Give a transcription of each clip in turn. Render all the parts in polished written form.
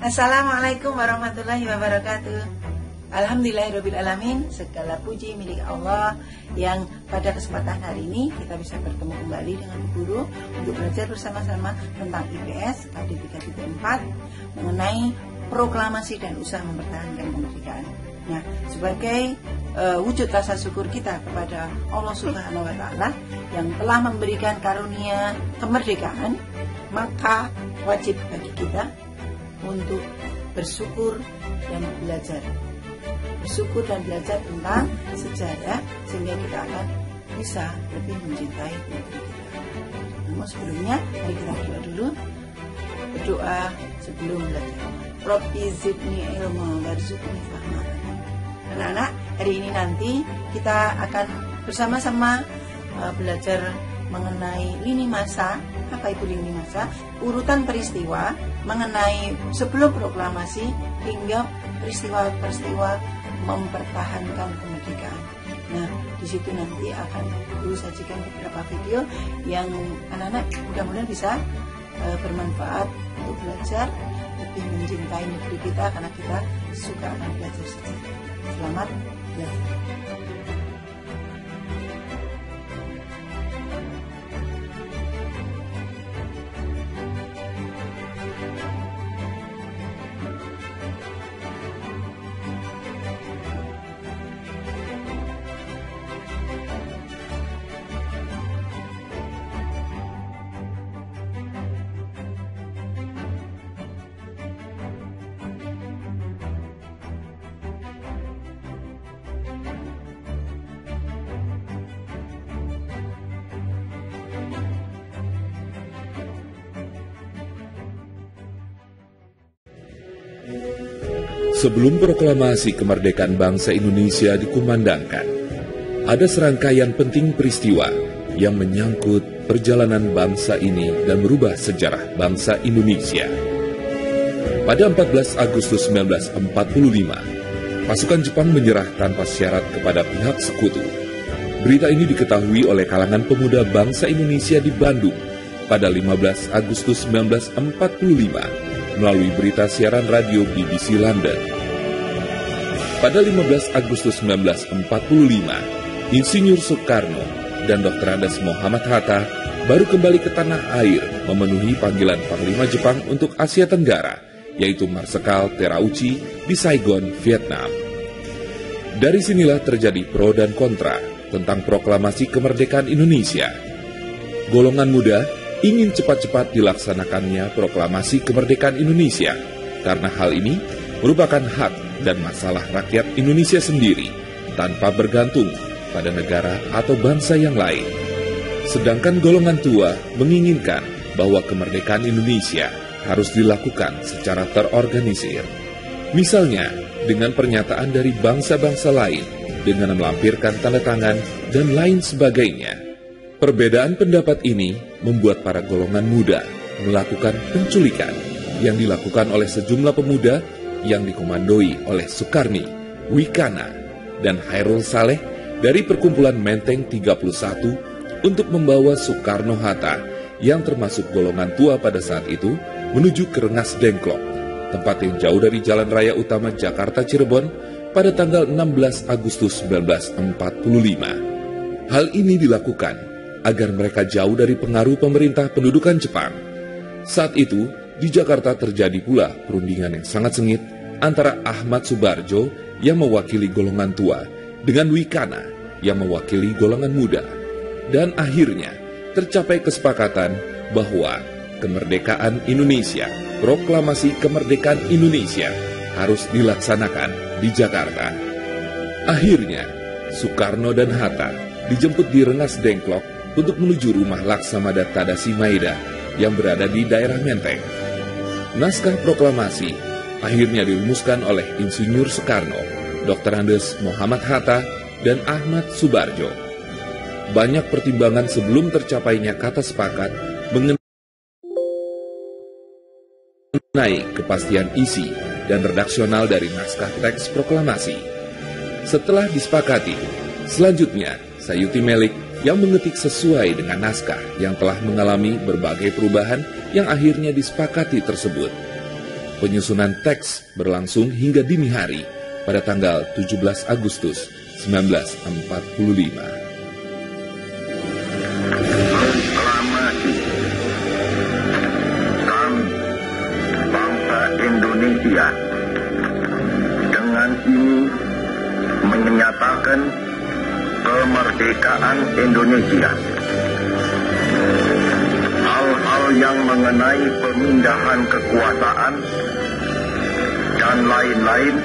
Assalamualaikum warahmatullahi wabarakatuh. Alhamdulillahirrabbilalamin. Segala puji milik Allah yang pada kesempatan hari ini kita bisa bertemu kembali dengan guru untuk belajar bersama-sama tentang IPS KD 3.4 mengenai proklamasi dan usaha mempertahankan kemerdekaan. Nah, sebagai wujud rasa syukur kita kepada Allah Subhanahu wa Ta'ala yang telah memberikan karunia kemerdekaan, maka wajib bagi kita untuk bersyukur dan belajar tentang sejarah sehingga kita akan bisa lebih mencintai negeri kita. Namun sebelumnya mari kita berdoa dulu. Berdoa sebelum belajar. Rabbi zidni ilma warzuqni fahma. Anak-anak, hari ini nanti kita akan bersama-sama belajar mengenai lini masa. Apa itu lini masa? Urutan peristiwa mengenai sebelum proklamasi hingga peristiwa-peristiwa mempertahankan kemerdekaan. Nah, di situ nanti akan guru sajikan beberapa video yang anak-anak mudah-mudahan bisa bermanfaat untuk belajar lebih mencintai negeri kita karena kita suka akan belajar sejarah. Selamat belajar. Sebelum proklamasi kemerdekaan bangsa Indonesia dikumandangkan, ada serangkaian penting peristiwa yang menyangkut perjalanan bangsa ini dan merubah sejarah bangsa Indonesia. Pada 14 Agustus 1945, pasukan Jepang menyerah tanpa syarat kepada pihak sekutu. Berita ini diketahui oleh kalangan pemuda bangsa Indonesia di Bandung pada 15 Agustus 1945 melalui berita siaran radio BBC London. Pada 15 Agustus 1945, Insinyur Soekarno dan Dr. Andes Muhammad Hatta baru kembali ke tanah air memenuhi panggilan Panglima Jepang untuk Asia Tenggara, yaitu Marsekal Terauchi di Saigon, Vietnam. Dari sinilah terjadi pro dan kontra tentang proklamasi kemerdekaan Indonesia. Golongan muda ingin cepat-cepat dilaksanakannya proklamasi kemerdekaan Indonesia, karena hal ini merupakan hak dan masalah rakyat Indonesia sendiri, tanpa bergantung pada negara atau bangsa yang lain. Sedangkan golongan tua menginginkan bahwa kemerdekaan Indonesia harus dilakukan secara terorganisir. Misalnya, dengan pernyataan dari bangsa-bangsa lain, dengan melampirkan tanda tangan, dan lain sebagainya. Perbedaan pendapat ini membuat para golongan muda melakukan penculikan yang dilakukan oleh sejumlah pemuda yang dikomandoi oleh Sukarni, Wikana, dan Hairul Saleh dari perkumpulan Menteng 31 untuk membawa Soekarno-Hatta yang termasuk golongan tua pada saat itu menuju ke Rengas Dengklok, tempat yang jauh dari jalan raya utama Jakarta Cirebon pada tanggal 16 Agustus 1945. Hal ini dilakukan agar mereka jauh dari pengaruh pemerintah pendudukan Jepang. Saat itu, di Jakarta terjadi pula perundingan yang sangat sengit antara Ahmad Subarjo yang mewakili golongan tua dengan Wikana yang mewakili golongan muda. Dan akhirnya tercapai kesepakatan bahwa kemerdekaan Indonesia, proklamasi kemerdekaan Indonesia harus dilaksanakan di Jakarta. Akhirnya, Soekarno dan Hatta dijemput di Rengas Dengklok untuk menuju rumah Laksamada Tadashi Maeda yang berada di daerah Menteng. Naskah proklamasi akhirnya dirumuskan oleh Insinyur Soekarno, Dr. Andes Muhammad Hatta, dan Ahmad Subarjo. Banyak pertimbangan sebelum tercapainya kata sepakat mengenai kepastian isi dan redaksional dari naskah teks proklamasi. Setelah disepakati, selanjutnya Sayuti Melik yang mengetik sesuai dengan naskah yang telah mengalami berbagai perubahan yang akhirnya disepakati tersebut. Penyusunan teks berlangsung hingga dini hari pada tanggal 17 Agustus 1945. Proklamasi. Kami, bangsa Indonesia, dengan ini menyatakan kemerdekaan Indonesia. Hal-hal yang mengenai pemindahan kekuasaan dan lain-lain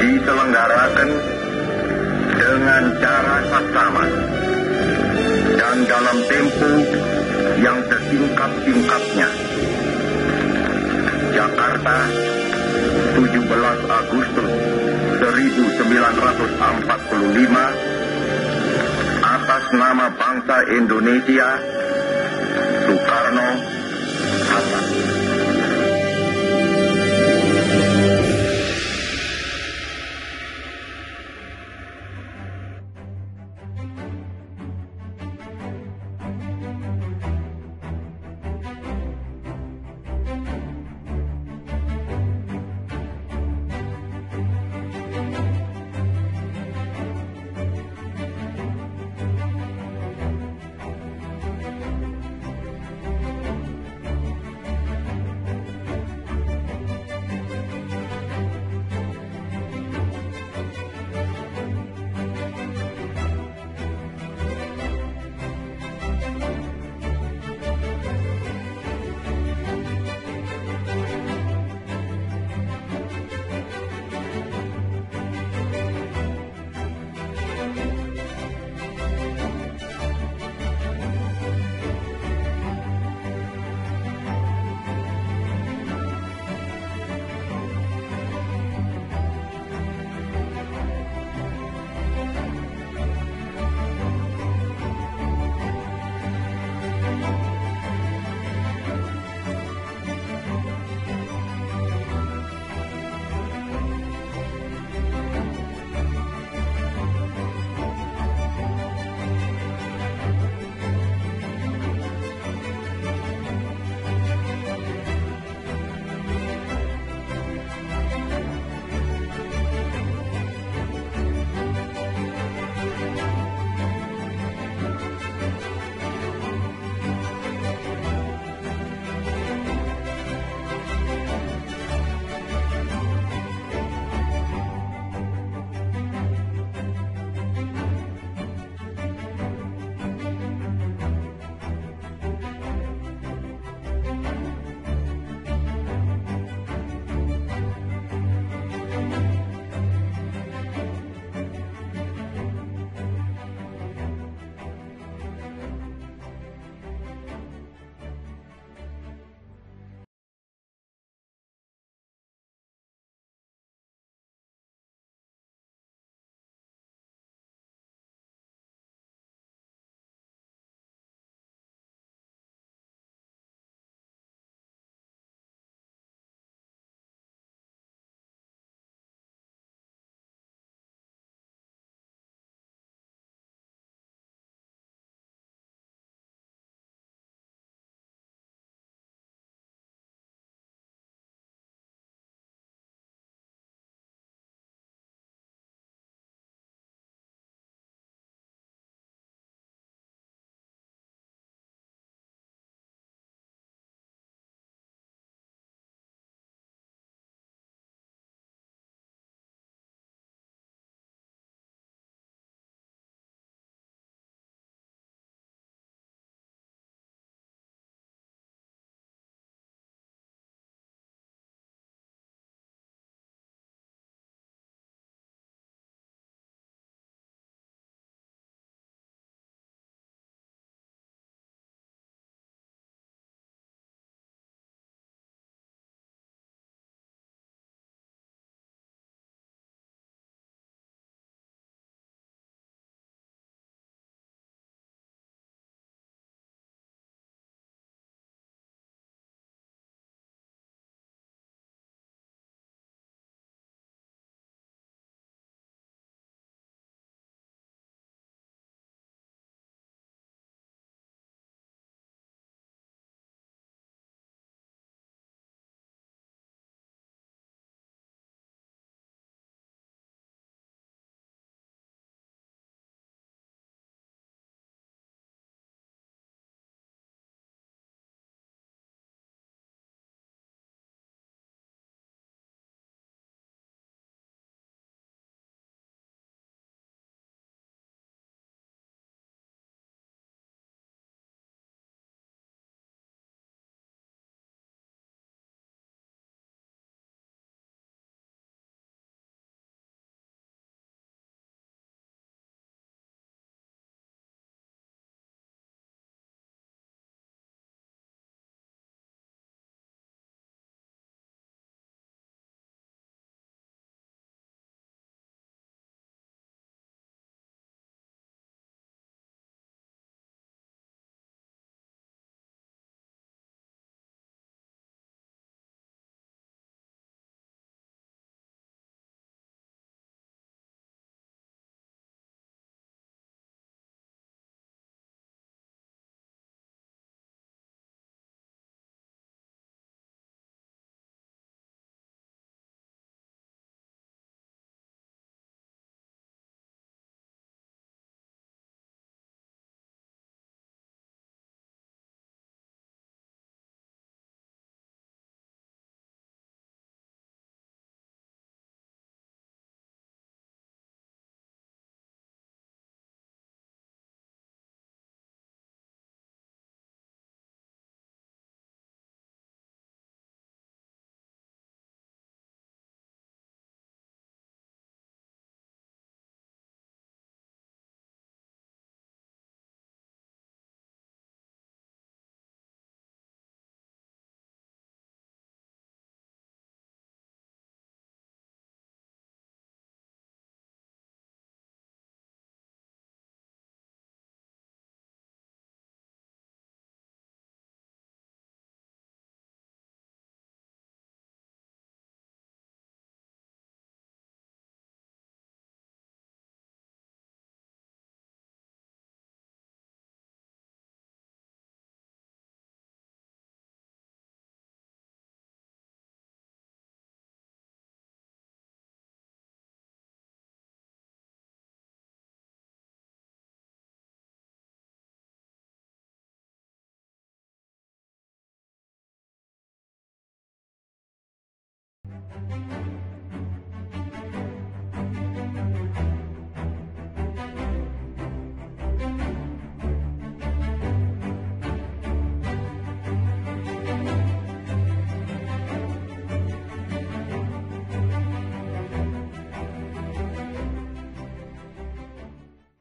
diselenggarakan dengan cara saksama dan dalam tempo yang sesingkat-singkatnya. Jakarta, 17 Agustus 1945, atas nama bangsa Indonesia